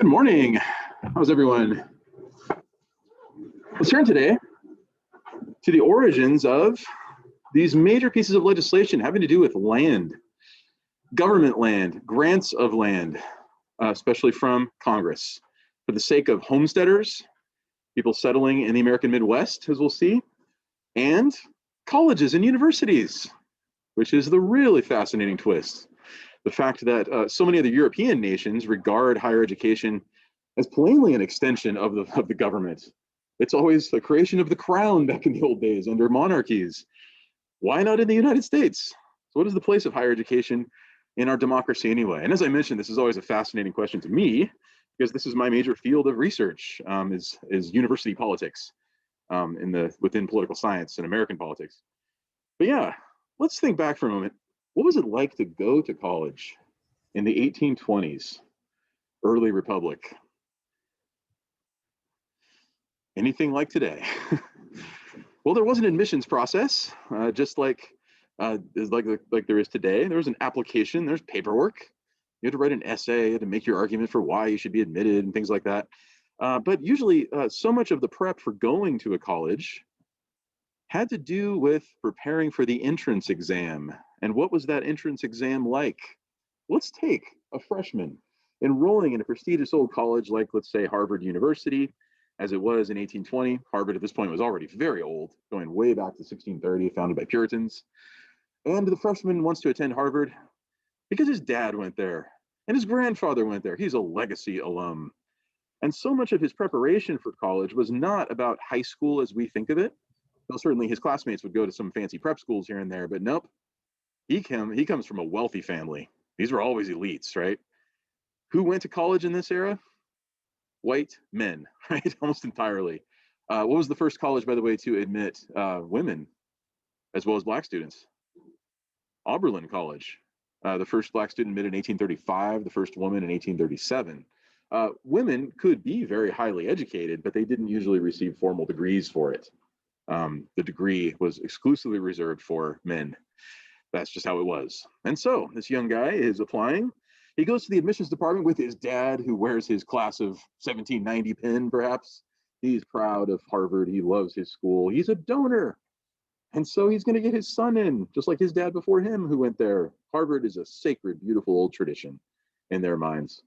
Good morning. How's everyone? Let's turn today to the origins of these major pieces of legislation having to do with land, government land, grants of land, especially from Congress, for the sake of homesteaders, people settling in the American Midwest, as we'll see, and colleges and universities, which is the really fascinating twist. The fact that so many other European nations regard higher education as plainly an extension of the government. It's always the creation of the crown back in the old days under monarchies. Why not in the United States? So what is the place of higher education in our democracy anyway? And as I mentioned, this is always a fascinating question to me because this is my major field of research, is university politics within political science and American politics. But yeah, let's think back for a moment. What was it like to go to college in the 1820s, early republic? Anything like today? Well, there was an admissions process, just like there is today. There was an application, there's paperwork. You had to write an essay, you had to make your argument for why you should be admitted and things like that. But usually so much of the prep for going to a college had to do with preparing for the entrance exam. And what was that entrance exam like? Let's take a freshman enrolling in a prestigious old college like, let's say, Harvard University, as it was in 1820. Harvard at this point was already very old, going way back to 1630, founded by Puritans. And the freshman wants to attend Harvard because his dad went there and his grandfather went there. He's a legacy alum. And so much of his preparation for college was not about high school as we think of it. Well, certainly his classmates would go to some fancy prep schools here and there, but nope. He comes from a wealthy family. These were always elites, right? Who went to college in this era? White men, right? Almost entirely. What was the first college, by the way, to admit women as well as black students? Oberlin College. The first black student admitted in 1835, the first woman in 1837. Women could be very highly educated, but they didn't usually receive formal degrees for it. The degree was exclusively reserved for men. That's just how it was. And so this young guy is applying. He goes to the admissions department with his dad, who wears his class of 1790 pin, perhaps. He's proud of Harvard. He loves his school. He's a donor. And so he's going to get his son in, just like his dad before him who went there. Harvard is a sacred, beautiful old tradition in their minds.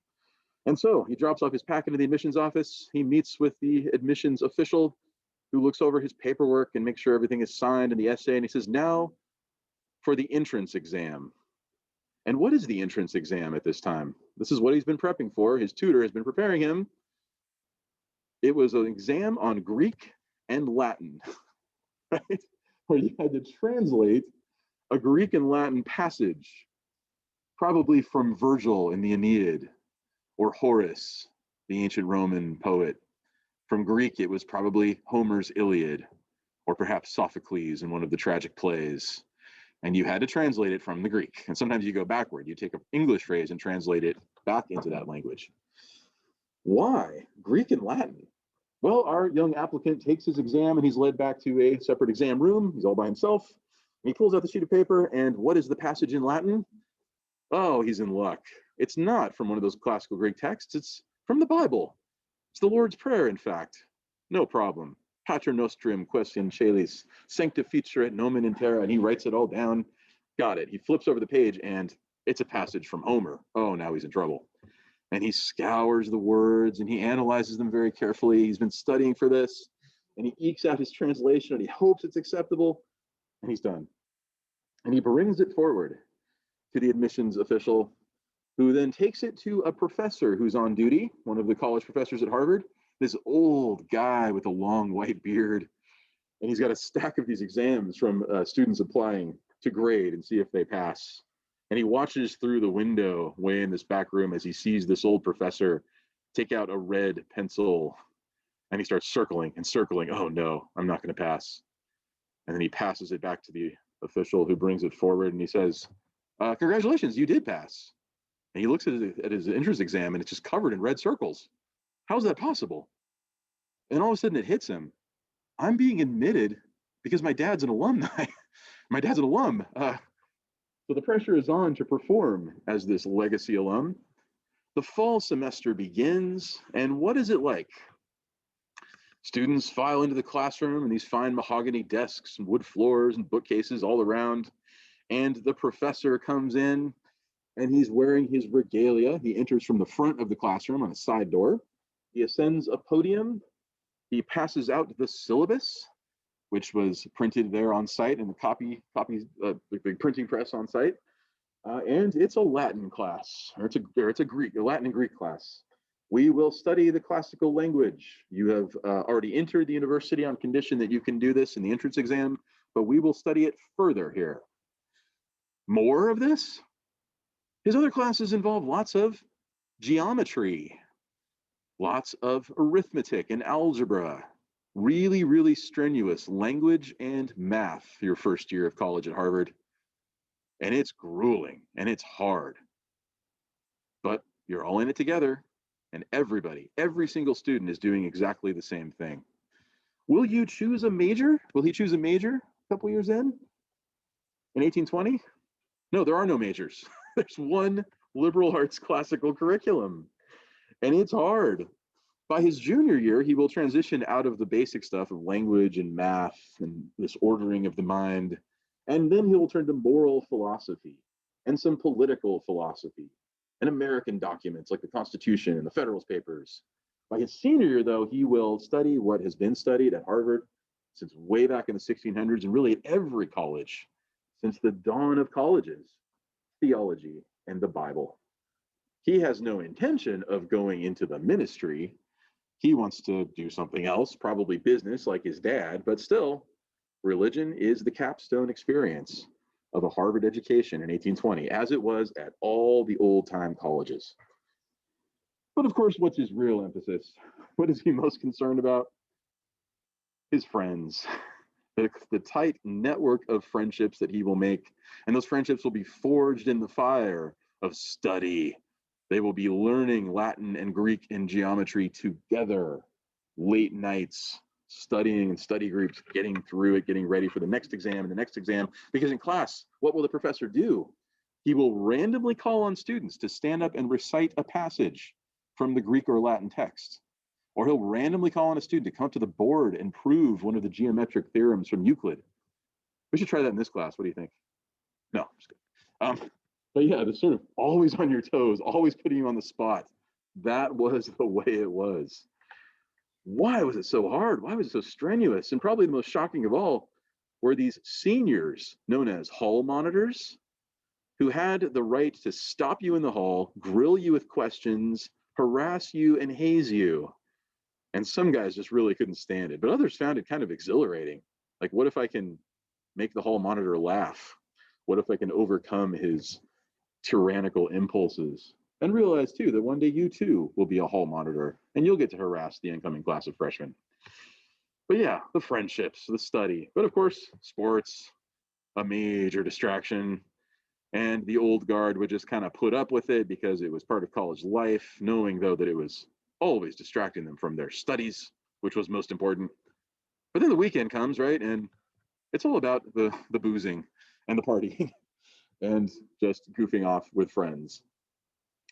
And so he drops off his packet in the admissions office. He meets with the admissions official who looks over his paperwork and makes sure everything is signed in the essay. And he says, now for the entrance exam. And what is the entrance exam at this time? This is what he's been prepping for. His tutor has been preparing him. It was an exam on Greek and Latin, right? Where you had to translate a Greek and Latin passage, probably from Virgil in the Aeneid, or Horace, the ancient Roman poet. From Greek, it was probably Homer's Iliad, or perhaps Sophocles in one of the tragic plays. And you had to translate it from the Greek. And sometimes you go backward. You take an English phrase and translate it back into that language. Why Greek and Latin? Well, our young applicant takes his exam and he's led back to a separate exam room. He's all by himself. And he pulls out the sheet of paper. And what is the passage in Latin? Oh, he's in luck. It's not from one of those classical Greek texts. It's from the Bible. It's the Lord's Prayer, in fact. No problem. Pater Nostrum, quaes in caelis, sanctificerit nomen in terra, and he writes it all down. Got it. He flips over the page, and it's a passage from Homer. Oh, now he's in trouble. And he scours the words, and he analyzes them very carefully. He's been studying for this, and he ekes out his translation, and he hopes it's acceptable, and he's done. And he brings it forward to the admissions official, who then takes it to a professor who's on duty, one of the college professors at Harvard, this old guy with a long white beard. And he's got a stack of these exams from students applying to grade and see if they pass. And he watches through the window way in this back room as he sees this old professor take out a red pencil, and he starts circling and circling. Oh no, I'm not going to pass. And then he passes it back to the official who brings it forward, and he says, congratulations, you did pass. And he looks at his entrance exam, and it's just covered in red circles. How's that possible? And all of a sudden it hits him. I'm being admitted because my dad's an alumni. My dad's an alum. So the pressure is on to perform as this legacy alum. The fall semester begins, and what is it like? Students file into the classroom, and these fine mahogany desks and wood floors and bookcases all around, and the professor comes in, and he's wearing his regalia. He enters from the front of the classroom on a side door. He ascends a podium. He passes out the syllabus, which was printed there on site in the big printing press on site. And it's a Latin class, or it's a Latin and Greek class. We will study the classical language. You have already entered the university on condition that you can do this in the entrance exam, but we will study it further here. More of this? His other classes involve lots of geometry, lots of arithmetic and algebra, really, really strenuous language and math your first year of college at Harvard. And it's grueling and it's hard. But you're all in it together, and every single student is doing exactly the same thing. Will you choose a major? Will he choose a major a couple years in 1820? No, there are no majors. There's one liberal arts classical curriculum, and it's hard. By his junior year, he will transition out of the basic stuff of language and math and this ordering of the mind, and then he will turn to moral philosophy and some political philosophy and American documents like the Constitution and the Federalist Papers. By his senior year, though, he will study what has been studied at Harvard since way back in the 1600s and really at every college since the dawn of colleges: theology and the Bible. He has no intention of going into the ministry. He wants to do something else, probably business like his dad, but still, religion is the capstone experience of a Harvard education in 1820, as it was at all the old-time colleges. But of course, what's his real emphasis? What is he most concerned about? His friends, the tight network of friendships that he will make. And those friendships will be forged in the fire of study. They will be learning Latin and Greek and geometry together, late nights, studying in study groups, getting through it, getting ready for the next exam and the next exam. Because in class, what will the professor do? He will randomly call on students to stand up and recite a passage from the Greek or Latin text. Or he'll randomly call on a student to come up to the board and prove one of the geometric theorems from Euclid. We should try that in this class. What do you think? No, I'm just kidding. But yeah, the sort of always on your toes, always putting you on the spot. That was the way it was. Why was it so hard? Why was it so strenuous? And probably the most shocking of all were these seniors known as hall monitors, who had the right to stop you in the hall, grill you with questions, harass you, and haze you. And some guys just really couldn't stand it, but others found it kind of exhilarating. Like, what if I can make the hall monitor laugh? What if I can overcome his tyrannical impulses? And realize too that one day you too will be a hall monitor and you'll get to harass the incoming class of freshmen. But yeah, the friendships, the study, but of course, sports, a major distraction. And the old guard would just kind of put up with it because it was part of college life, knowing though that it was always distracting them from their studies, which was most important. But then the weekend comes, right? And it's all about the boozing and the partying and just goofing off with friends.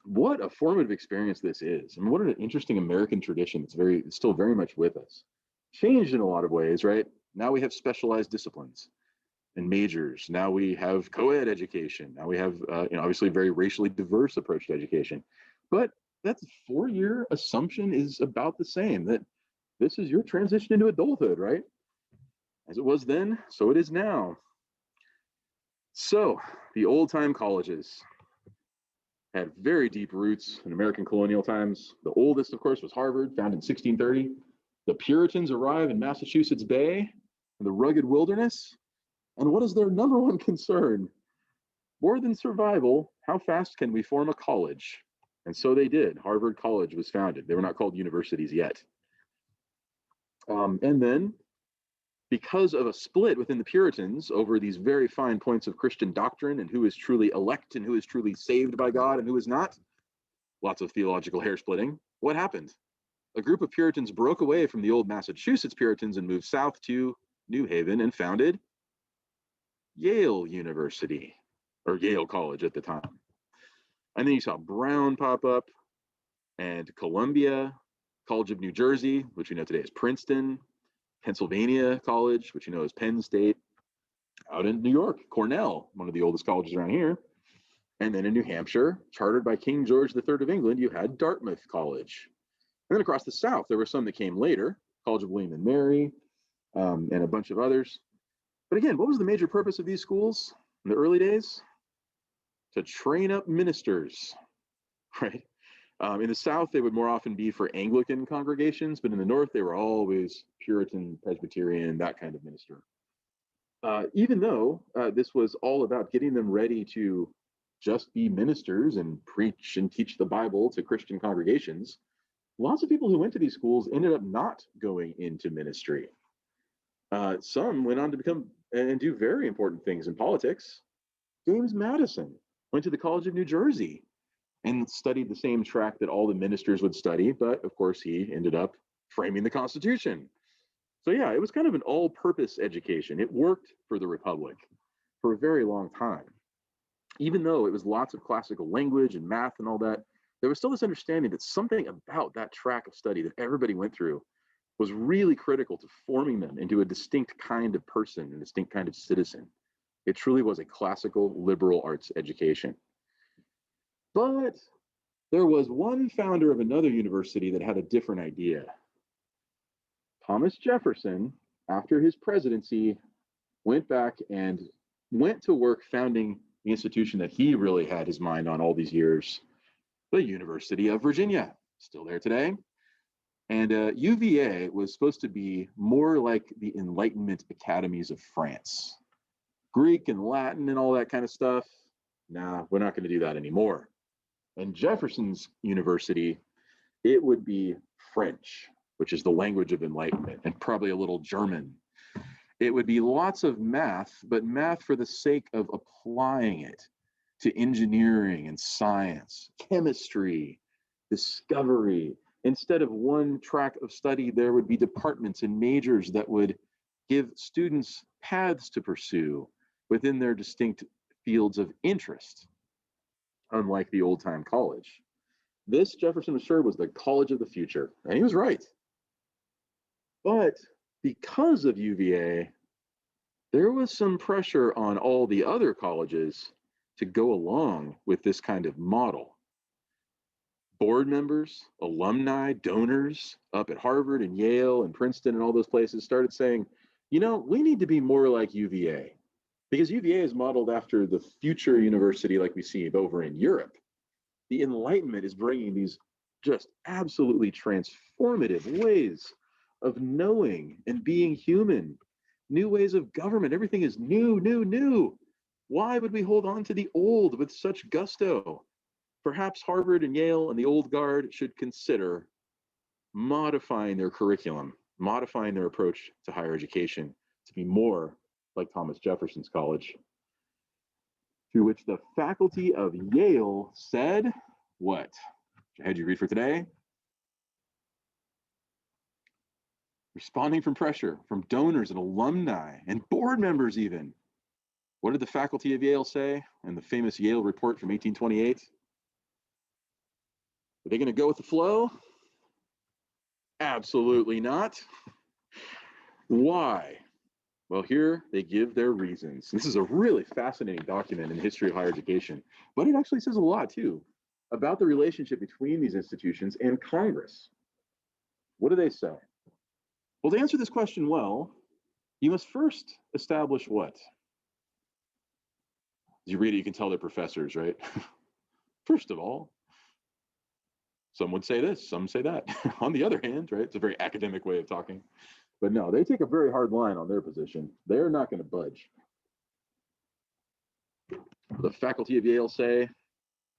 What a formative experience this is. I mean, what an interesting American tradition that's still very much with us. Changed in a lot of ways, right? Now we have specialized disciplines and majors. Now we have co-ed education. Now we have, obviously a very racially diverse approach to education. But that 4-year assumption is about the same, that this is your transition into adulthood, right? As it was then, so it is now. So the old-time colleges had very deep roots in American colonial times. The oldest, of course, was Harvard, founded in 1630. The Puritans arrive in Massachusetts Bay, in the rugged wilderness. And what is their number one concern? More than survival, how fast can we form a college? And so they did. Harvard College was founded. They were not called universities yet. And then, because of a split within the Puritans over these very fine points of Christian doctrine and who is truly elect and who is truly saved by God and who is not, lots of theological hair splitting, what happened? A group of Puritans broke away from the old Massachusetts Puritans and moved south to New Haven and founded Yale University, or Yale College at the time. And then you saw Brown pop up, and Columbia, College of New Jersey, which we know today as Princeton, Pennsylvania College, which you know as Penn State, out in New York, Cornell, one of the oldest colleges around here. And then in New Hampshire, chartered by King George III of England, you had Dartmouth College. And then across the South, there were some that came later, College of William and Mary, and a bunch of others. But again, what was the major purpose of these schools in the early days? To train up ministers, right? In the South, they would more often be for Anglican congregations, but in the North, they were always Puritan, Presbyterian, that kind of minister. Even though this was all about getting them ready to just be ministers and preach and teach the Bible to Christian congregations, lots of people who went to these schools ended up not going into ministry. Some went on to become and do very important things in politics. James Madison went to the College of New Jersey and studied the same track that all the ministers would study, but of course he ended up framing the Constitution. So yeah, it was kind of an all-purpose education. It worked for the Republic for a very long time. Even though it was lots of classical language and math and all that, there was still this understanding that something about that track of study that everybody went through was really critical to forming them into a distinct kind of person, a distinct kind of citizen. It truly was a classical liberal arts education. But there was one founder of another university that had a different idea. Thomas Jefferson, after his presidency, went back and went to work founding the institution that he really had his mind on all these years, the University of Virginia, still there today. And UVA was supposed to be more like the Enlightenment academies of France. Greek and Latin and all that kind of stuff. Nah, we're not going to do that anymore. And Jefferson's university, it would be French, which is the language of enlightenment, and probably a little German. It would be lots of math, but math for the sake of applying it to engineering and science, chemistry, discovery. Instead of one track of study, there would be departments and majors that would give students paths to pursue within their distinct fields of interest, unlike the old-time college. This, Jefferson was sure, was the college of the future, and he was right. But because of UVA, there was some pressure on all the other colleges to go along with this kind of model. Board members, alumni, donors up at Harvard and Yale and Princeton and all those places started saying, you know, we need to be more like UVA, because UVA is modeled after the future university like we see over in Europe. The Enlightenment is bringing these just absolutely transformative ways of knowing and being human, new ways of government. Everything is new, new, new. Why would we hold on to the old with such gusto? Perhaps Harvard and Yale and the old guard should consider modifying their curriculum, modifying their approach to higher education to be more like Thomas Jefferson's college. To which the faculty of Yale said, what? I had you read for today. Responding from pressure from donors and alumni and board members even. What did the faculty of Yale say in the famous Yale report from 1828? Are they going to go with the flow? Absolutely not. Why? Well, here they give their reasons. This is a really fascinating document in the history of higher education, but it actually says a lot too about the relationship between these institutions and Congress. What do they say? Well, to answer this question well, you must first establish what? As you read it, you can tell they're professors, right? First of all, some would say this, some say that. On the other hand, right, it's a very academic way of talking. But no, they take a very hard line on their position. They're not going to budge. The faculty of Yale say,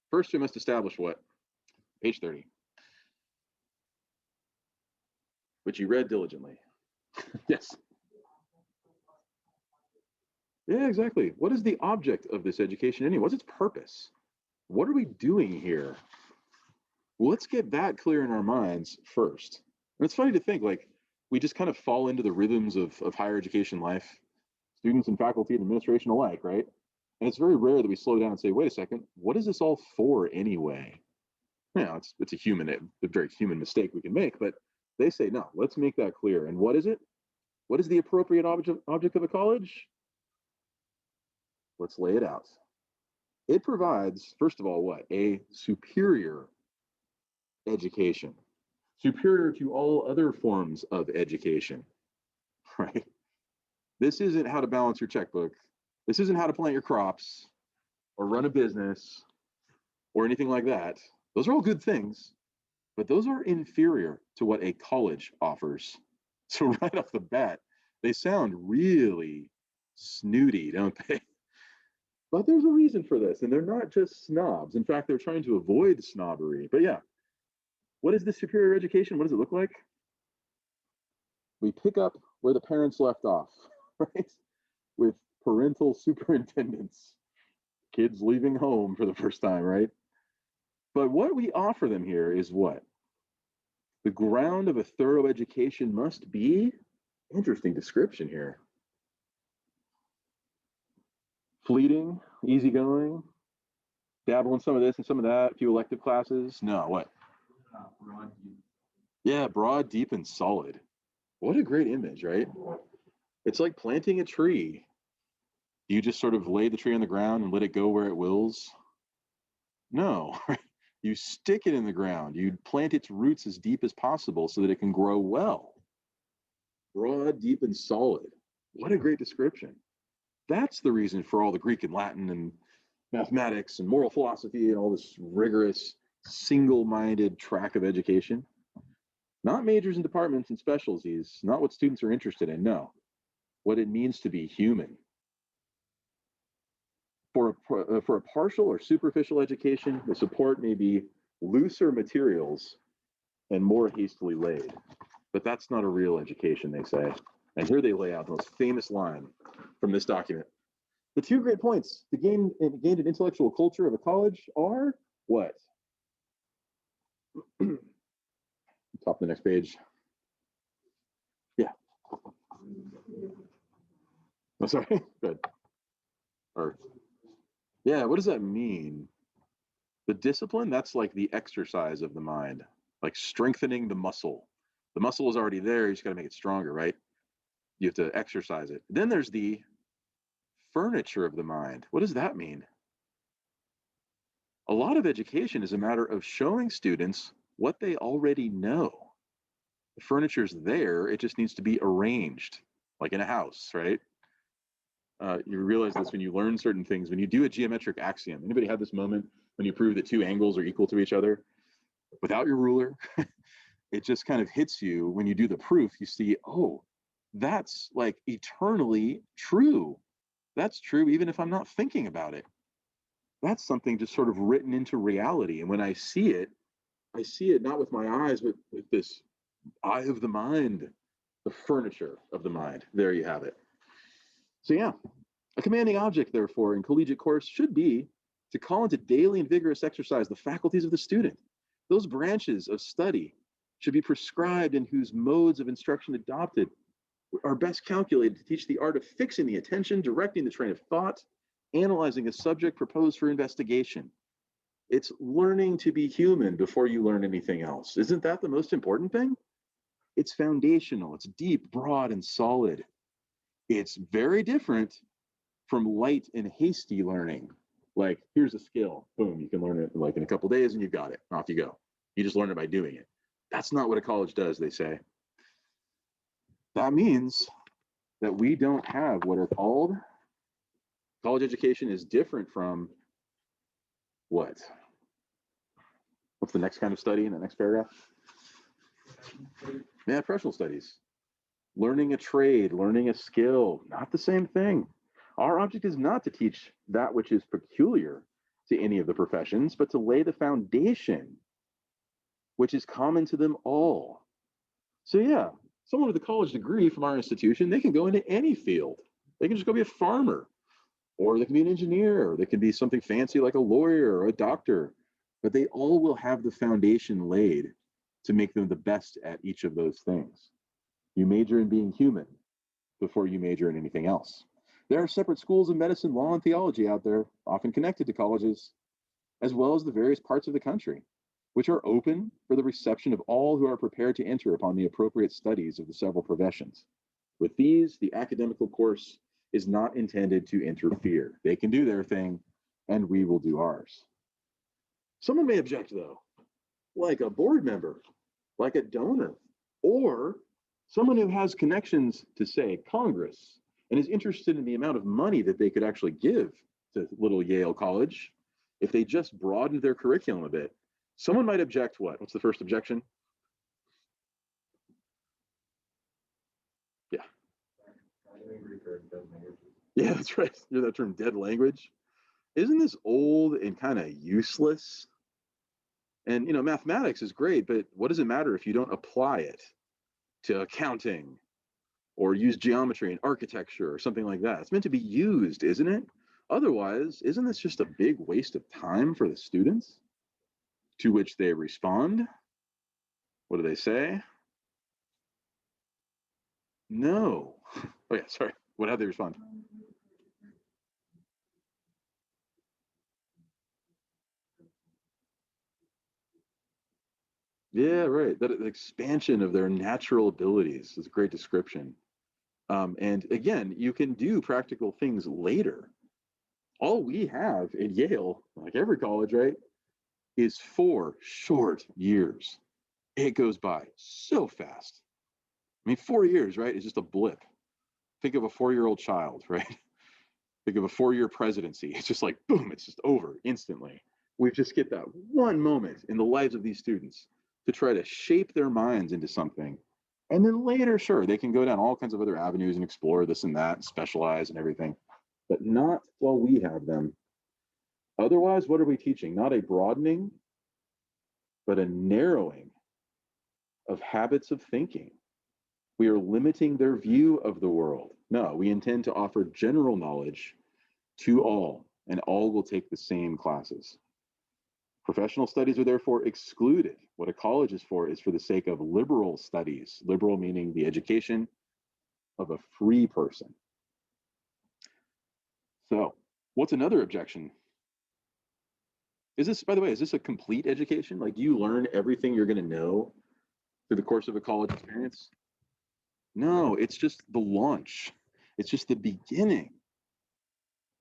first we must establish what? Page 30. Which you read diligently. Yes. Yeah, exactly. What is the object of this education anyway? What's its purpose? What are we doing here? Well, let's get that clear in our minds first. And it's funny to think, like, we just kind of fall into the rhythms of higher education life, students and faculty and administration alike, right? And it's very rare that we slow down and say, wait a second, what is this all for anyway? it's a very human mistake we can make, but they say, no, let's make that clear. And what is it? What is the appropriate object of a college? Let's lay it out. It provides, first of all, what? A superior education, superior to all other forms of education, right? This isn't how to balance your checkbook. This isn't how to plant your crops or run a business or anything like that. Those are all good things, but those are inferior to what a college offers. So right off the bat, they sound really snooty, don't they? But there's a reason for this, and they're not just snobs. In fact, they're trying to avoid snobbery. But yeah, what is the superior education? What does it look like? We pick up where the parents left off, right? With parental superintendence, kids leaving home for the first time, right? But what we offer them here is what? The ground of a thorough education must be, interesting description here, fleeting, easygoing, dabble in some of this and some of that, a few elective classes. No, what? Yeah, broad, deep, and solid. What a great image, right? It's like planting a tree. You just sort of lay the tree on the ground and let it go where it wills? No, you stick it in the ground. You plant its roots as deep as possible so that it can grow well. Broad, deep, and solid. What a great description. That's the reason for all the Greek and Latin and mathematics and moral philosophy and all this rigorous, single-minded track of education. Not majors and departments and specialties, not what students are interested in, no. What it means to be human. For a partial or superficial education, the support may be looser materials and more hastily laid. But that's not a real education, they say. And here they lay out the most famous line from this document. The two great points to gain an intellectual culture of a college are what? Top of the next page. Yeah. Oh, sorry. Good. Or, yeah, what does that mean? The discipline, that's like the exercise of the mind, like strengthening the muscle. The muscle is already there, you just got to make it stronger, right? You have to exercise it. Then there's the furniture of the mind. What does that mean? A lot of education is a matter of showing students what they already know. The furniture's there, it just needs to be arranged, like in a house, right? You realize this when you learn certain things, when you do a geometric axiom. Anybody had this moment when you prove that two angles are equal to each other without your ruler? It just kind of hits you when you do the proof. You see, oh, that's like eternally true. That's true even if I'm not thinking about it. That's something just sort of written into reality. And when I see it not with my eyes, but with this eye of the mind, the furniture of the mind. There you have it. So yeah, a commanding object, therefore, in collegiate course should be to call into daily and vigorous exercise the faculties of the student. Those branches of study should be prescribed and whose modes of instruction adopted are best calculated to teach the art of fixing the attention, directing the train of thought, analyzing a subject proposed for investigation. It's learning to be human before you learn anything else. Isn't that the most important thing? It's foundational, it's deep, broad, and solid. It's very different from light and hasty learning. Like, here's a skill, boom, you can learn it like in a couple days and you've got it, off you go. You just learn it by doing it. That's not what a college does, they say. That means that we don't have what are called, college education is different from what? What's the next kind of study in the next paragraph? Yeah, professional studies. Learning a trade, learning a skill, not the same thing. Our object is not to teach that which is peculiar to any of the professions, but to lay the foundation which is common to them all. So yeah, someone with a college degree from our institution, they can go into any field. They can just go be a farmer, or they can be an engineer, or they can be something fancy like a lawyer or a doctor, but they all will have the foundation laid to make them the best at each of those things. You major in being human before you major in anything else. There are separate schools of medicine, law, and theology out there, often connected to colleges, as well as the various parts of the country. which are open for the reception of all who are prepared to enter upon the appropriate studies of the several professions. With these, the academical course is not intended to interfere. They can do their thing, and we will do ours. Someone may object, though, like a board member, like a donor, or someone who has connections to, say, Congress, and is interested in the amount of money that they could actually give to little Yale College if they just broadened their curriculum a bit. Someone might object what? What's the first objection? Yeah. Yeah, that's right. You hear that term, dead language? Isn't this old and kind of useless? And, mathematics is great, but what does it matter if you don't apply it to accounting or use geometry and architecture or something like that? It's meant to be used, isn't it? Otherwise, isn't this just a big waste of time for the students? To which they respond. What do they say? No. Oh, yeah, sorry. How do they respond? Yeah, right. That expansion of their natural abilities is a great description. And again, you can do practical things later. All we have at Yale, like every college, right, is 4 short years. It goes by so fast. I mean, 4 years, right, is just a blip. Think of a 4-year-old child, right? Think of a 4-year presidency. It's just like, boom, it's just over instantly. We just get that one moment in the lives of these students to try to shape their minds into something. And then later, sure, they can go down all kinds of other avenues and explore this and that and specialize and everything, but not while we have them. Otherwise, what are we teaching? Not a broadening, but a narrowing of habits of thinking. We are limiting their view of the world. No, we intend to offer general knowledge to all, and all will take the same classes. Professional studies are therefore excluded. What a college is for the sake of liberal studies, liberal meaning the education of a free person. So, what's another objection? Is this, by the way, is this a complete education? Like, do you learn everything you're going to know through the course of a college experience? No, it's just the launch. It's just the beginning.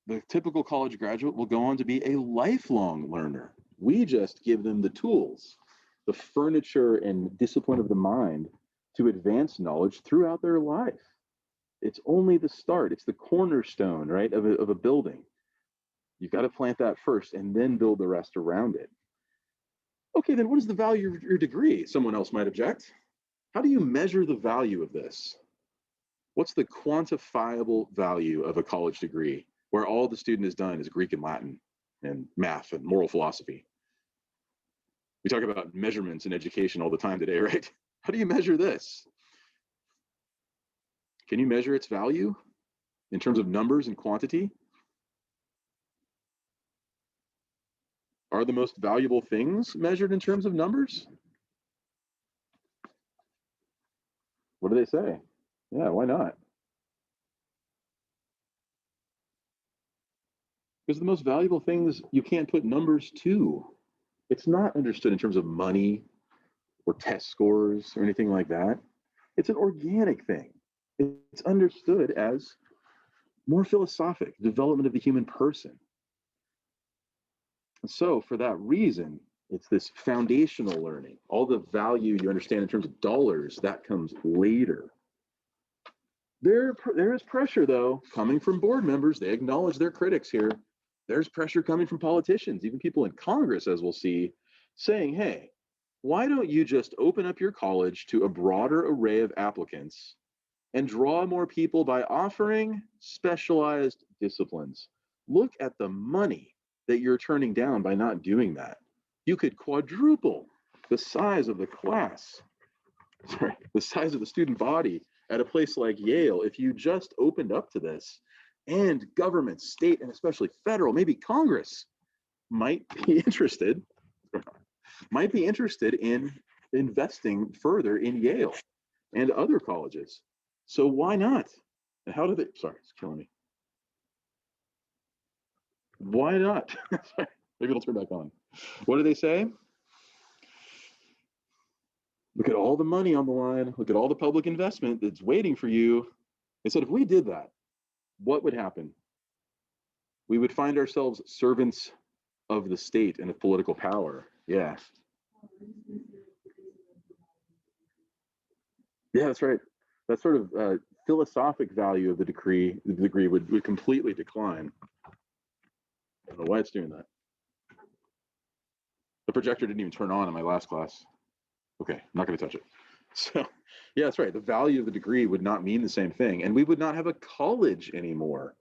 The typical college graduate will go on to be a lifelong learner. We just give them the tools, the furniture and discipline of the mind to advance knowledge throughout their life. It's only the start. It's the cornerstone, right, of a building. You've got to plant that first and then build the rest around it. Okay, then what is the value of your degree? Someone else might object. How do you measure the value of this? What's the quantifiable value of a college degree where all the student has done is Greek and Latin and math and moral philosophy? We talk about measurements in education all the time today, right? How do you measure this? Can you measure its value in terms of numbers and quantity? Are the most valuable things measured in terms of numbers? What do they say? Yeah, why not? Because the most valuable things you can't put numbers to. It's not understood in terms of money or test scores or anything like that. It's an organic thing. It's understood as more philosophic development of the human person. And so for that reason, it's this foundational learning. All the value you understand in terms of dollars, that comes later. There is pressure, though, coming from board members. They acknowledge their critics here. There's pressure coming from politicians, even people in Congress, as we'll see, saying, hey, why don't you just open up your college to a broader array of applicants and draw more people by offering specialized disciplines? Look at the money that you're turning down by not doing that. You could quadruple the size of the class, the size of the student body at a place like Yale if you just opened up to this. And government, state, and especially federal, maybe Congress might be interested in investing further in Yale and other colleges. So why not? And how do they, sorry, it's killing me. Why not? Maybe it'll turn back on. What do they say? Look at all the money on the line. Look at all the public investment that's waiting for you. They said, if we did that, what would happen? We would find ourselves servants of the state and of political power. Yeah. Yeah, that's right. That sort of philosophic value of the degree would completely decline. I don't know why it's doing that. The projector didn't even turn on in my last class. Okay, I'm not going to touch it. So, yeah, that's right. The value of the degree would not mean the same thing, and we would not have a college anymore.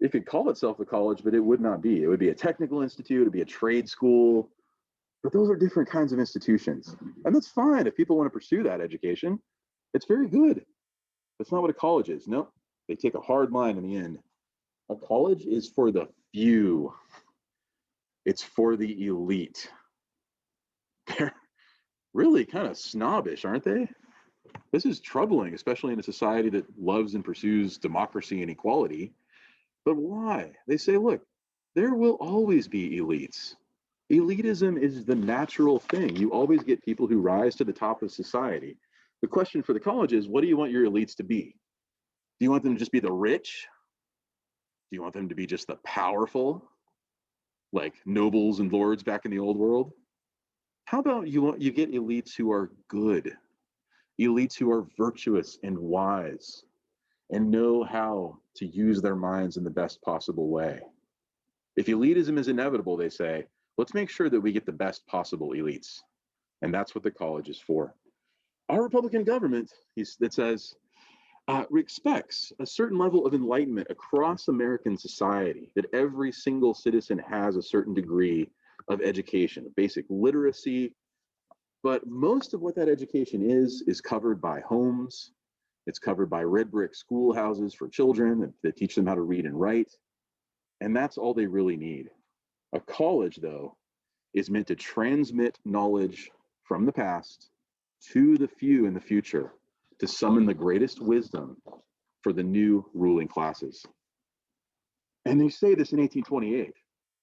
It could call itself a college, but it would not be. It would be a technical institute, it'd be a trade school, but those are different kinds of institutions. And that's fine if people want to pursue that education. It's very good. That's not what a college is. No, they take a hard line in the end. A college is for the few. It's for the elite. They're really kind of snobbish, aren't they? This is troubling, especially in a society that loves and pursues democracy and equality. But why? They say, look, there will always be elites. Elitism is the natural thing. You always get people who rise to the top of society. The question for the college is, what do you want your elites to be? Do you want them to just be the rich? Do you want them to be just the powerful, like nobles and lords back in the old world? How about you get elites who are good, elites who are virtuous and wise, and know how to use their minds in the best possible way? If elitism is inevitable, they say, let's make sure that we get the best possible elites. And that's what the college is for. Our Republican government, it says, expects a certain level of enlightenment across American society, that every single citizen has a certain degree of education, basic literacy. But most of what that education is covered by homes. It's covered by red brick schoolhouses for children that teach them how to read and write. And that's all they really need. A college, though, is meant to transmit knowledge from the past to the few in the future, to summon the greatest wisdom for the new ruling classes. And they say this in 1828,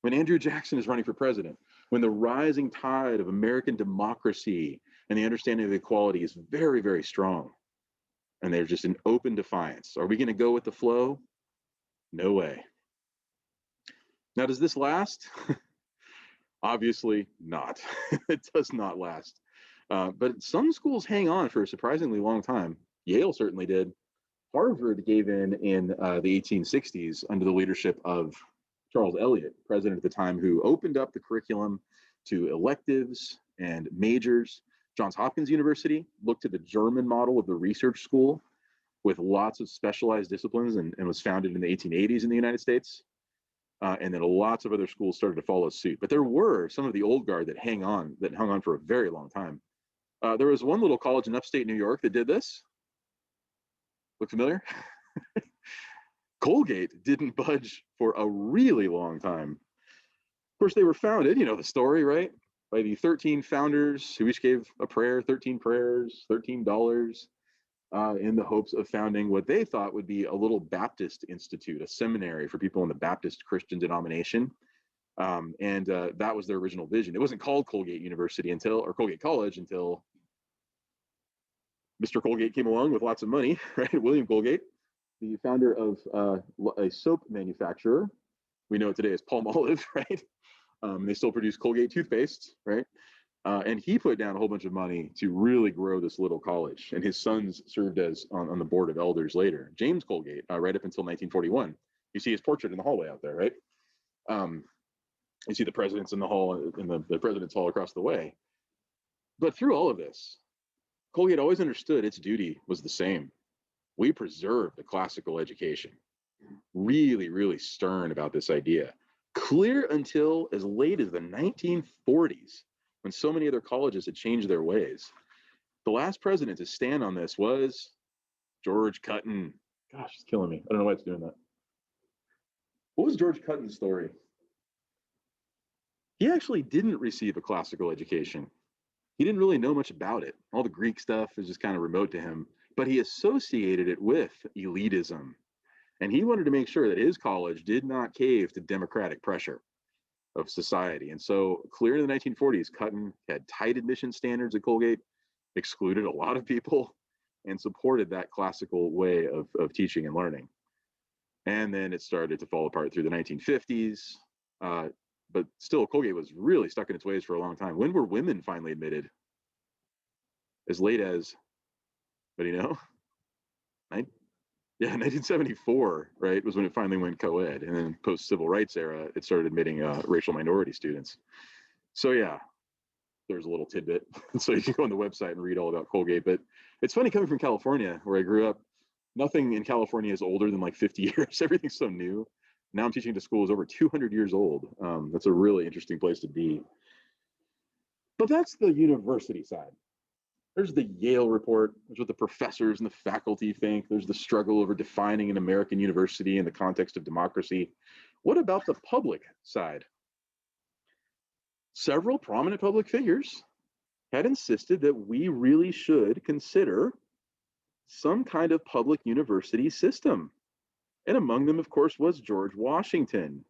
when Andrew Jackson is running for president, when the rising tide of American democracy and the understanding of equality is very, very strong. And they're just in open defiance. Are we going to go with the flow? No way. Now, does this last? Obviously not. It does not last. But some schools hang on for a surprisingly long time. Yale certainly did. Harvard gave in the 1860s under the leadership of Charles Eliot, president at the time, who opened up the curriculum to electives and majors. Johns Hopkins University looked at the German model of the research school with lots of specialized disciplines and was founded in the 1880s in the United States. And then lots of other schools started to follow suit. But there were some of the old guard that hung on for a very long time. There was one little college in upstate New York that did this. Look familiar? Colgate didn't budge for a really long time. Of course, they were founded, you know the story, right? By the 13 founders who each gave a prayer, 13 prayers, $13, in the hopes of founding what they thought would be a little Baptist institute, a seminary for people in the Baptist Christian denomination. That was their original vision. It wasn't called Colgate University or Colgate College until Mr. Colgate came along with lots of money, right? William Colgate, the founder of a soap manufacturer. We know it today as Palmolive, right? They still produce Colgate toothpaste, right? And he put down a whole bunch of money to really grow this little college. And his sons served as on the board of elders later. James Colgate, right up until 1941. You see his portrait in the hallway out there, right? You see the presidents in the hall, in the president's hall across the way. But through all of this, Colgate always understood its duty was the same. We preserve the classical education. Really, really stern about this idea. Clear until as late as the 1940s, when so many other colleges had changed their ways. The last president to stand on this was George Cutton. Gosh, it's killing me. I don't know why it's doing that. What was George Cutton's story? He actually didn't receive a classical education. He didn't really know much about it. All the Greek stuff is just kind of remote to him, but he associated it with elitism. And he wanted to make sure that his college did not cave to democratic pressure of society. And so clear in the 1940s, Cutton had tight admission standards at Colgate. excluded a lot of people and supported that classical way of teaching and learning. And then it started to fall apart through the 1950s. But still, Colgate was really stuck in its ways for a long time. When were women finally admitted? As late as, what do you know? Yeah, 1974, right, was when it finally went co-ed. And then post-civil rights era, it started admitting racial minority students. So yeah, there's a little tidbit. So you can go on the website and read all about Colgate. But it's funny coming from California, where I grew up, nothing in California is older than like 50 years. Everything's so new. Now I'm teaching to schools over 200 years old. That's a really interesting place to be. But that's the university side. There's the Yale report. There's what the professors and the faculty think. There's the struggle over defining an American university in the context of democracy. What about the public side? Several prominent public figures had insisted that we really should consider some kind of public university system. And among them, of course, was George Washington.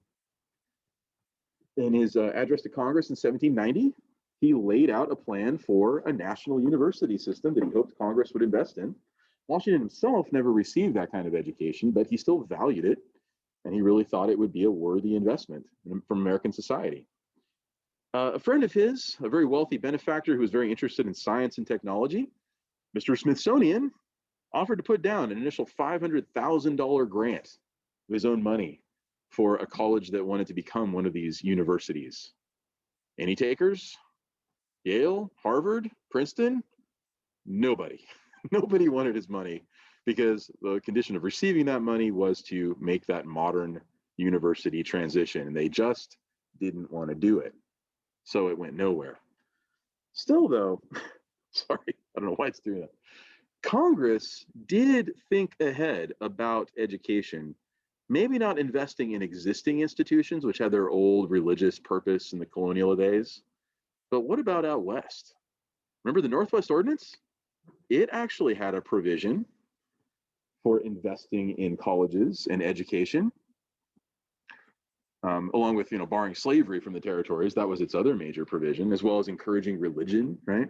In his address to Congress in 1790, he laid out a plan for a national university system that he hoped Congress would invest in. Washington himself never received that kind of education, but he still valued it, and he really thought it would be a worthy investment from American society. A friend of his, a very wealthy benefactor who was very interested in science and technology, Mr. Smithsonian, offered to put down an initial $500,000 grant of his own money for a college that wanted to become one of these universities. Any takers? Yale, Harvard, Princeton? Nobody. Nobody wanted his money because the condition of receiving that money was to make that modern university transition, and they just didn't want to do it. So it went nowhere. Still, though, sorry, I don't know why it's doing that. Congress did think ahead about education, maybe not investing in existing institutions, which had their old religious purpose in the colonial days. But what about out west? Remember the Northwest Ordinance? It actually had a provision for investing in colleges and education, along with, barring slavery from the territories. That was its other major provision, as well as encouraging religion, right?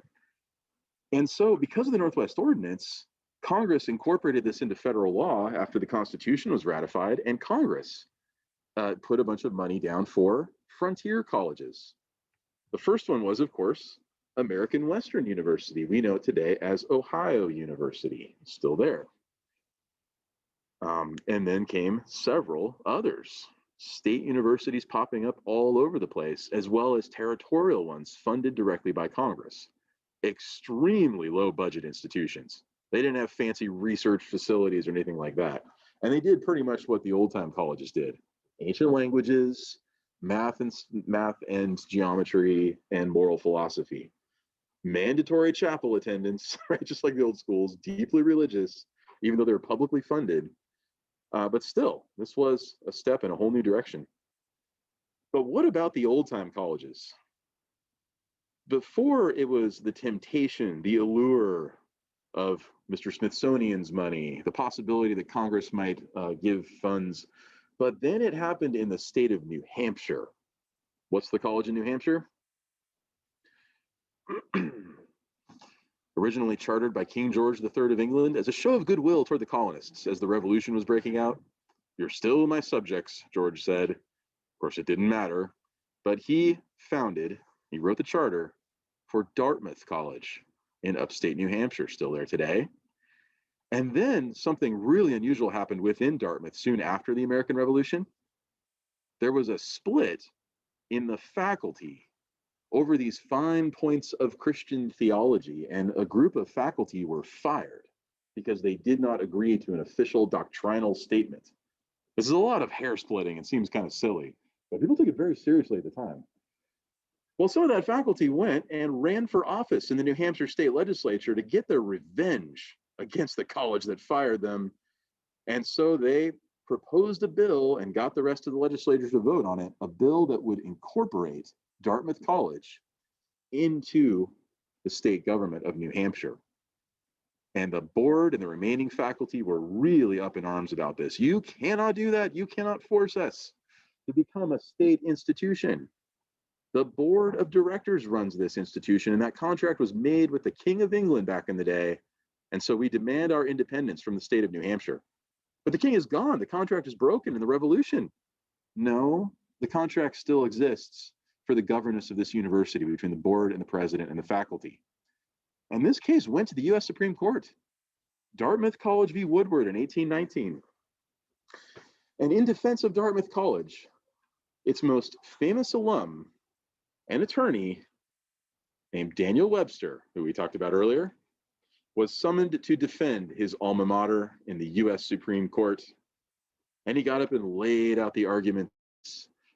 And so because of the Northwest Ordinance, Congress incorporated this into federal law after the Constitution was ratified, and Congress put a bunch of money down for frontier colleges. The first one was, of course, American Western University. We know it today as Ohio University, still there. And then came several others, state universities popping up all over the place, as well as territorial ones funded directly by Congress. Extremely low budget institutions. They didn't have fancy research facilities or anything like that. And they did pretty much what the old time colleges did. Ancient languages, math and geometry, and moral philosophy. Mandatory chapel attendance, right? Just like the old schools, deeply religious, even though they were publicly funded. But still, this was a step in a whole new direction. But what about the old time colleges? Before it was the temptation, the allure of Mr. Smithsonian's money, the possibility that Congress might give funds. But then it happened in the state of New Hampshire. What's the college in New Hampshire? Originally chartered by King George III of England as a show of goodwill toward the colonists as the revolution was breaking out. "You're still my subjects," George said. Of course, it didn't matter. But he wrote the charter for Dartmouth College in upstate New Hampshire, still there today. And then something really unusual happened within Dartmouth soon after the American Revolution. There was a split in the faculty over these fine points of Christian theology, and a group of faculty were fired because they did not agree to an official doctrinal statement. This is a lot of hair splitting and seems kind of silly, but people took it very seriously at the time. Well, some of that faculty went and ran for office in the New Hampshire state legislature to get their revenge against the college that fired them. And so they proposed a bill and got the rest of the legislature to vote on it, a bill that would incorporate Dartmouth College into the state government of New Hampshire. And the board and the remaining faculty were really up in arms about this. You cannot do that. You cannot force us to become a state institution. The board of directors runs this institution, and that contract was made with the King of England back in the day. And so we demand our independence from the state of New Hampshire. But the king is gone. The contract is broken in the revolution. No, the contract still exists for the governance of this university between the board and the president and the faculty. And this case went to the US Supreme Court. Dartmouth College v. Woodward in 1819. And in defense of Dartmouth College, its most famous alum and attorney named Daniel Webster, who we talked about earlier, was summoned to defend his alma mater in the US Supreme Court. And he got up and laid out the arguments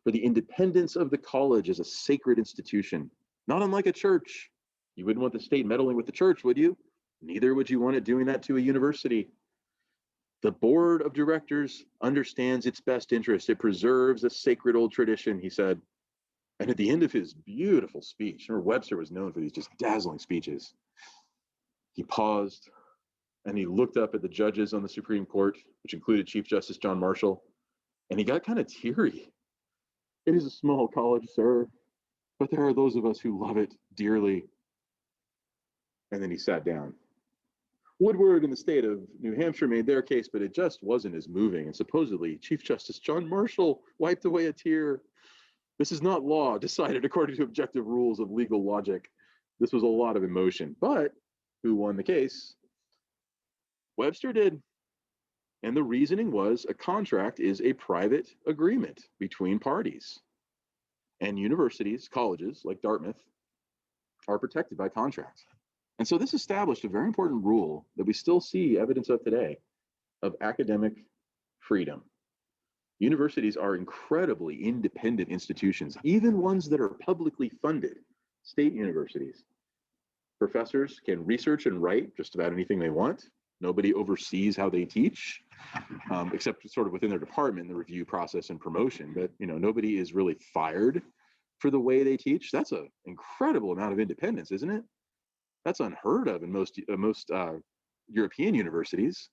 for the independence of the college as a sacred institution, not unlike a church. You wouldn't want the state meddling with the church, would you? Neither would you want it doing that to a university. The board of directors understands its best interest. It preserves a sacred old tradition, he said. And at the end of his beautiful speech, remember Webster was known for these just dazzling speeches, he paused and he looked up at the judges on the Supreme Court, which included Chief Justice John Marshall, and he got kind of teary. It is a small college, sir, but there are those of us who love it dearly. And then he sat down. Woodward and the state of New Hampshire made their case, but it just wasn't as moving. And supposedly, Chief Justice John Marshall wiped away a tear. This is not law decided according to objective rules of legal logic. This was a lot of emotion. But who won the case? Webster did. And the reasoning was a contract is a private agreement between parties. And universities, colleges like Dartmouth, are protected by contracts. And so this established a very important rule that we still see evidence of today of academic freedom. Universities are incredibly independent institutions, even ones that are publicly funded, state universities. Professors can research and write just about anything they want. Nobody oversees how they teach, except sort of within their department, the review process and promotion. But nobody is really fired for the way they teach. That's an incredible amount of independence, isn't it? That's unheard of in most European universities.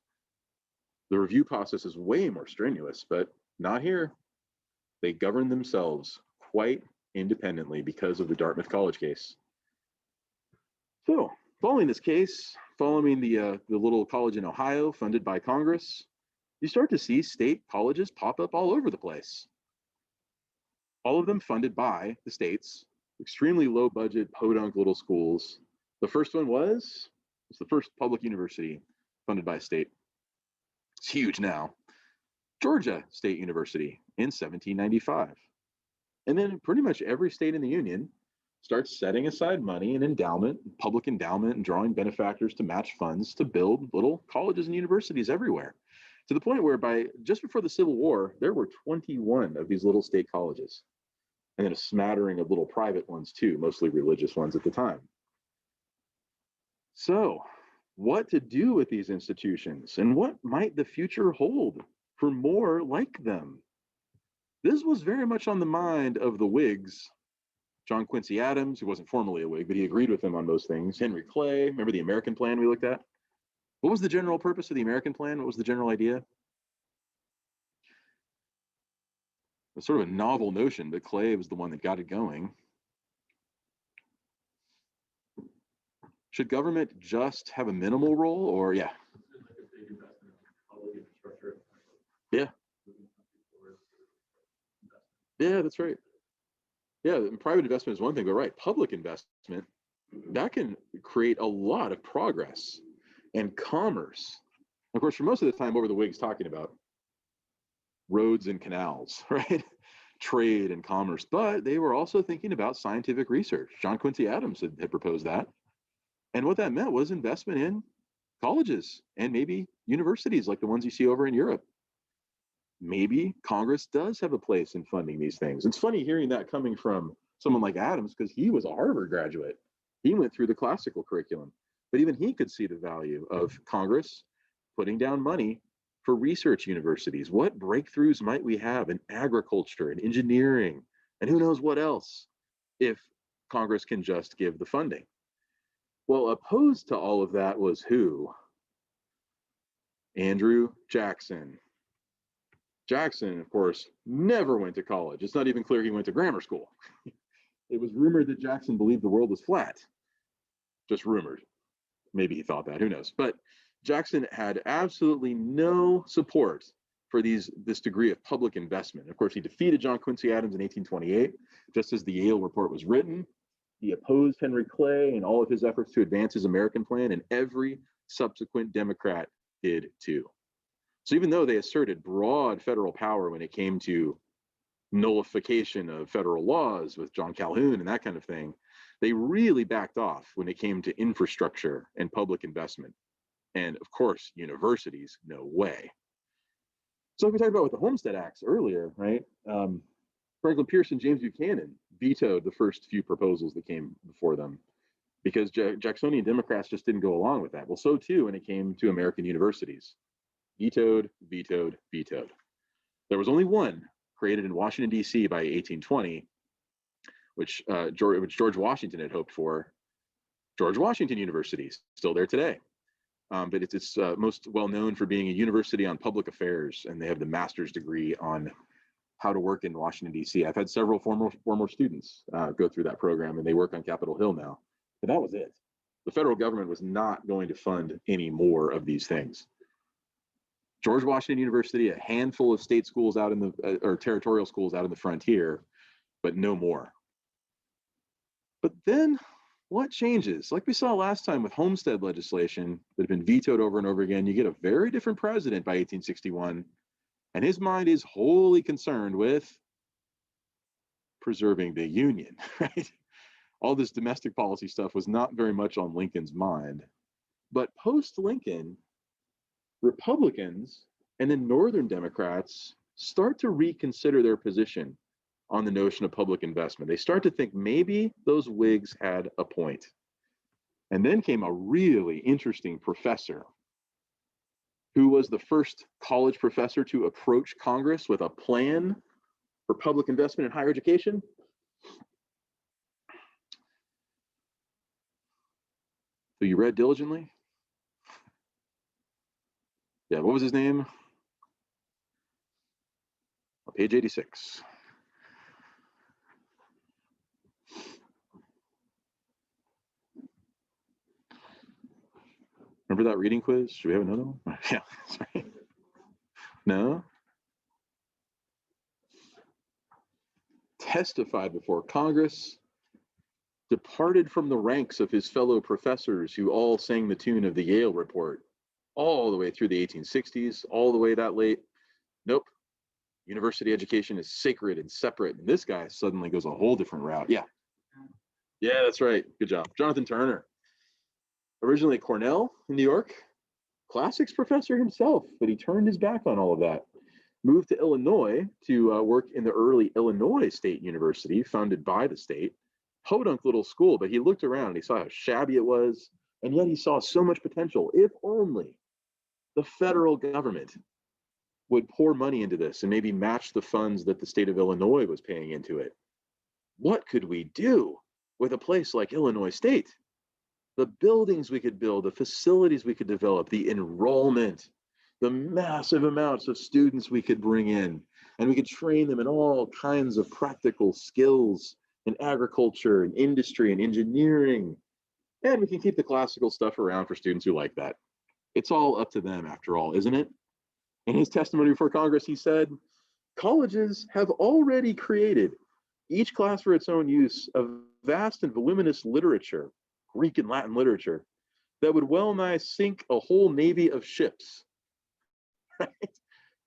The review process is way more strenuous, but not here. They govern themselves quite independently because of the Dartmouth College case. So, following this case, following the little college in Ohio funded by Congress, you start to see state colleges pop up all over the place. All of them funded by the states, extremely low budget, podunk little schools. The first one was the first public university funded by a state. It's huge now. Georgia State University in 1795. And then pretty much every state in the Union starts setting aside money and endowment, public endowment, and drawing benefactors to match funds to build little colleges and universities everywhere. To the point where just before the Civil War, there were 21 of these little state colleges. And then a smattering of little private ones too, mostly religious ones at the time. So, what to do with these institutions and what might the future hold for more like them? This was very much on the mind of the Whigs. John Quincy Adams, who wasn't formally a Whig, but he agreed with them on most things. Henry Clay, remember the American Plan we looked at? What was the general purpose of the American Plan? What was the general idea? It's sort of a novel notion, but Clay was the one that got it going. Should government just have a minimal role, or yeah? Yeah, that's right. Yeah, private investment is one thing, but right, public investment, that can create a lot of progress and commerce. Of course, for most of the time, what were the Whigs talking about? Roads and canals, right? Trade and commerce. But they were also thinking about scientific research. John Quincy Adams had proposed that. And what that meant was investment in colleges and maybe universities like the ones you see over in Europe. Maybe Congress does have a place in funding these things. It's funny hearing that coming from someone like Adams because he was a Harvard graduate. He went through the classical curriculum, but even he could see the value of Congress putting down money for research universities. What breakthroughs might we have in agriculture and engineering and who knows what else if Congress can just give the funding? Well, opposed to all of that was who? Andrew Jackson. Jackson, of course, never went to college. It's not even clear he went to grammar school. It was rumored that Jackson believed the world was flat. Just rumored. Maybe he thought that, who knows? But Jackson had absolutely no support for this degree of public investment. Of course, he defeated John Quincy Adams in 1828, just as the Yale report was written. He opposed Henry Clay and all of his efforts to advance his American plan, and every subsequent Democrat did too. So even though they asserted broad federal power when it came to nullification of federal laws with John Calhoun and that kind of thing, they really backed off when it came to infrastructure and public investment. And of course, universities, no way. So we talked about with the Homestead Acts earlier, right? Franklin Pierce and James Buchanan vetoed the first few proposals that came before them because Jacksonian Democrats just didn't go along with that. Well, so too when it came to American universities. Vetoed, vetoed, vetoed. There was only one created in Washington, D.C. by 1820, which George Washington had hoped for. George Washington University, still there today. But it's most well known for being a university on public affairs, and they have the master's degree on how to work in Washington, D.C. I've had several former students go through that program, and they work on Capitol Hill now. But that was it. The federal government was not going to fund any more of these things. George Washington University, a handful of state schools out in the, or territorial schools out in the frontier, but no more. But then what changes? Like we saw last time with Homestead legislation that had been vetoed over and over again, you get a very different president by 1861, and his mind is wholly concerned with preserving the Union, right? All this domestic policy stuff was not very much on Lincoln's mind. But post-Lincoln, Republicans and then Northern Democrats start to reconsider their position on the notion of public investment. They start to think maybe those Whigs had a point. And then came a really interesting professor who was the first college professor to approach Congress with a plan for public investment in higher education. Who you read diligently? Yeah, what was his name? On page 86. Remember that reading quiz? Should we have another one? Yeah, sorry. No? Testified before Congress, departed from the ranks of his fellow professors who all sang the tune of the Yale report all the way through the 1860s, all the way that late. Nope. University education is sacred and separate. And this guy suddenly goes a whole different route. Yeah. Yeah, that's right. Good job. Jonathan Turner. Originally at Cornell in New York, classics professor himself, but he turned his back on all of that. Moved to Illinois to work in the early Illinois State University, funded by the state. Podunk little school, but he looked around and he saw how shabby it was, and yet he saw so much potential. If only the federal government would pour money into this and maybe match the funds that the state of Illinois was paying into it. What could we do with a place like Illinois State? The buildings we could build, the facilities we could develop, the enrollment, the massive amounts of students we could bring in, and we could train them in all kinds of practical skills in agriculture and industry and engineering. And we can keep the classical stuff around for students who like that. It's all up to them after all, isn't it? In his testimony before Congress, he said, colleges have already created, each class for its own use, a vast and voluminous literature, Greek and Latin literature, that would well nigh sink a whole navy of ships. Right?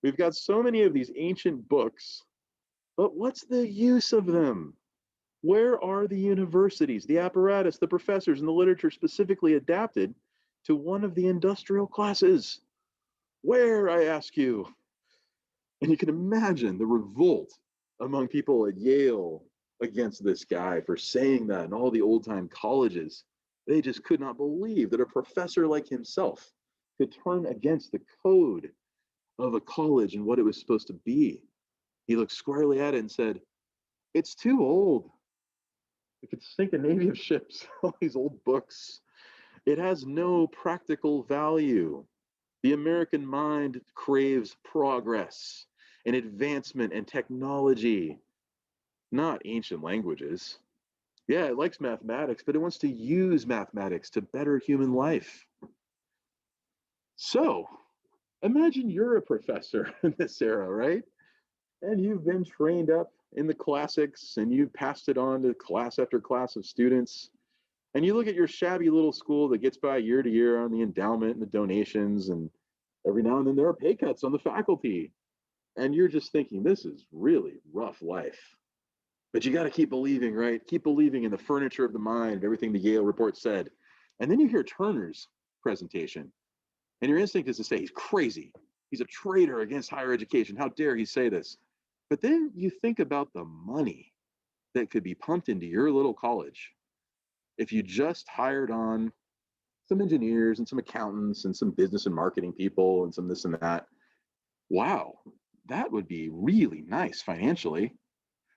We've got so many of these ancient books, but what's the use of them? Where are the universities, the apparatus, the professors, and the literature specifically adapted to one of the industrial classes? Where, I ask you? And you can imagine the revolt among people at Yale against this guy for saying that, and all the old-time colleges. They just could not believe that a professor like himself could turn against the code of a college and what it was supposed to be. He looked squarely at it and said, it's too old. It could sink a navy of ships, all these old books. It has no practical value. The American mind craves progress and advancement and technology, not ancient languages. Yeah, it likes mathematics, but it wants to use mathematics to better human life. So imagine you're a professor in this era, right? And you've been trained up in the classics and you've passed it on to class after class of students. And you look at your shabby little school that gets by year to year on the endowment and the donations, and every now and then there are pay cuts on the faculty. And you're just thinking, this is really rough life. But you got to keep believing, right? Keep believing in the furniture of the mind, everything the Yale report said. And then you hear Turner's presentation, and your instinct is to say, he's crazy. He's a traitor against higher education. How dare he say this? But then you think about the money that could be pumped into your little college if you just hired on some engineers and some accountants and some business and marketing people and some this and that. Wow, that would be really nice financially.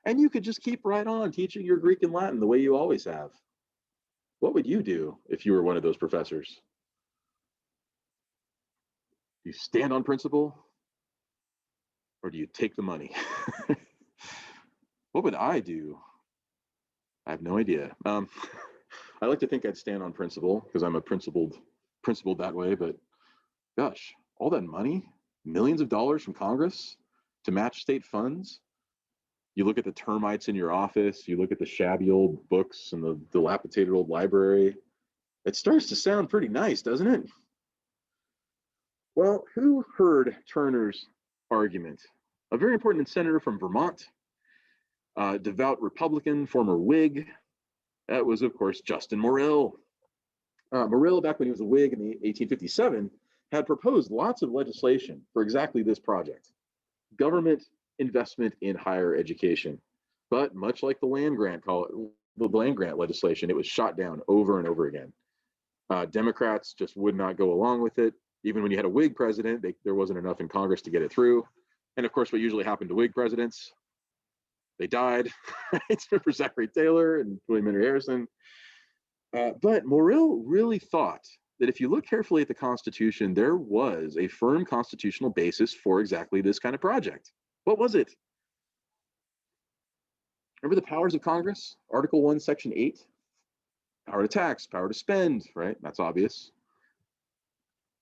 And you could just keep right on teaching your Greek and Latin the way you always have. What would you do if you were one of those professors? Do you stand on principle or do you take the money? What would I do? I have no idea. I like to think I'd stand on principle because I'm a principled that way. But gosh, all that money, millions of dollars from Congress to match state funds. You look at the termites in your office. You look at the shabby old books and the dilapidated old library. It starts to sound pretty nice, doesn't it? Well, who heard Turner's argument? A very important senator from Vermont, devout Republican, former Whig. That was, of course, Justin Morrill. Morrill, back when he was a Whig in 1857, had proposed lots of legislation for exactly this project: government investment in higher education. But much like the land grant legislation, it was shot down over and over again. Democrats just would not go along with it. Even when you had a Whig president, there wasn't enough in Congress to get it through. And of course, what usually happened to Whig presidents, they died. Right? Remember Zachary Taylor and William Henry Harrison. But Morrill really thought that if you look carefully at the Constitution, there was a firm constitutional basis for exactly this kind of project. What was it? Remember the powers of Congress? Article 1, Section 8? Power to tax, power to spend, right? That's obvious.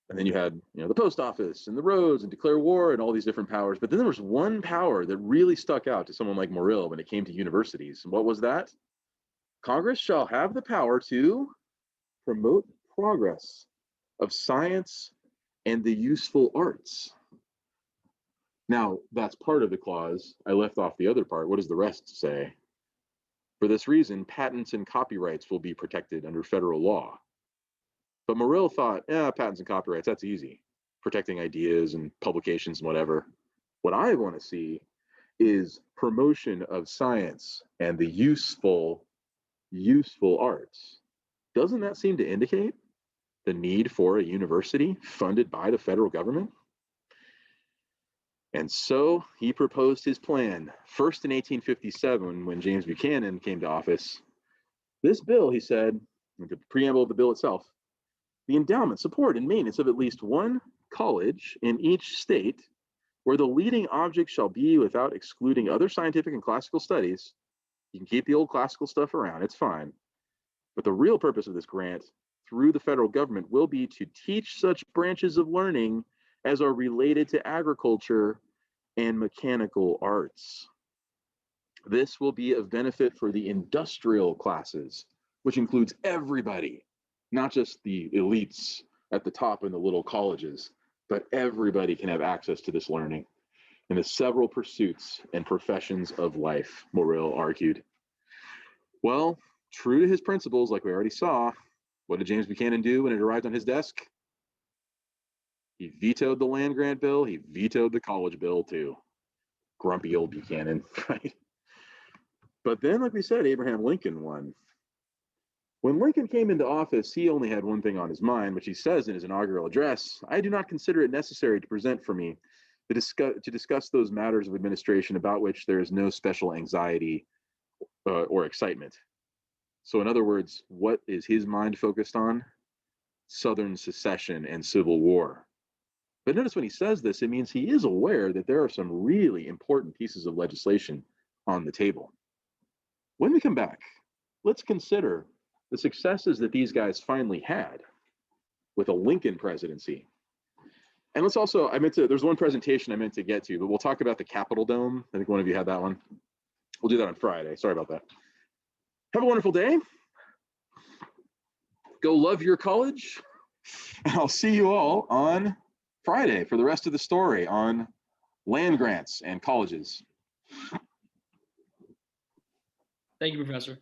And then you had, the post office and the roads and declare war and all these different powers. But then there was one power that really stuck out to someone like Morrill when it came to universities. And what was that? Congress shall have the power to promote progress of science and the useful arts. Now, that's part of the clause. I left off the other part. What does the rest say? For this reason, patents and copyrights will be protected under federal law. But Morrill thought, patents and copyrights, that's easy. Protecting ideas and publications and whatever. What I want to see is promotion of science and the useful arts. Doesn't that seem to indicate the need for a university funded by the federal government? And so he proposed his plan, first in 1857 when James Buchanan came to office. This bill, he said, the preamble of the bill itself, the endowment, support, and maintenance of at least one college in each state where the leading object shall be, without excluding other scientific and classical studies. You can keep the old classical stuff around, it's fine. But the real purpose of this grant through the federal government will be to teach such branches of learning as are related to agriculture and mechanical arts. This will be of benefit for the industrial classes, which includes everybody, not just the elites at the top in the little colleges, but everybody can have access to this learning in the several pursuits and professions of life, Morrill argued. Well, true to his principles, like we already saw, what did James Buchanan do when it arrived on his desk? He vetoed the land grant bill. He vetoed the college bill too. Grumpy old Buchanan, right? But then, like we said, Abraham Lincoln won. When Lincoln came into office, he only had one thing on his mind, which he says in his inaugural address: I do not consider it necessary to present for me to discuss those matters of administration about which there is no special anxiety or excitement. So in other words, what is his mind focused on? Southern secession and civil war. But notice when he says this, it means he is aware that there are some really important pieces of legislation on the table. When we come back, let's consider the successes that these guys finally had with a Lincoln presidency. And let's also, there's one presentation I meant to get to, but we'll talk about the Capitol Dome. I think one of you had that one. We'll do that on Friday. Sorry about that. Have a wonderful day. Go love your college. And I'll see you all on Friday for the rest of the story on land grants and colleges. Thank you, Professor.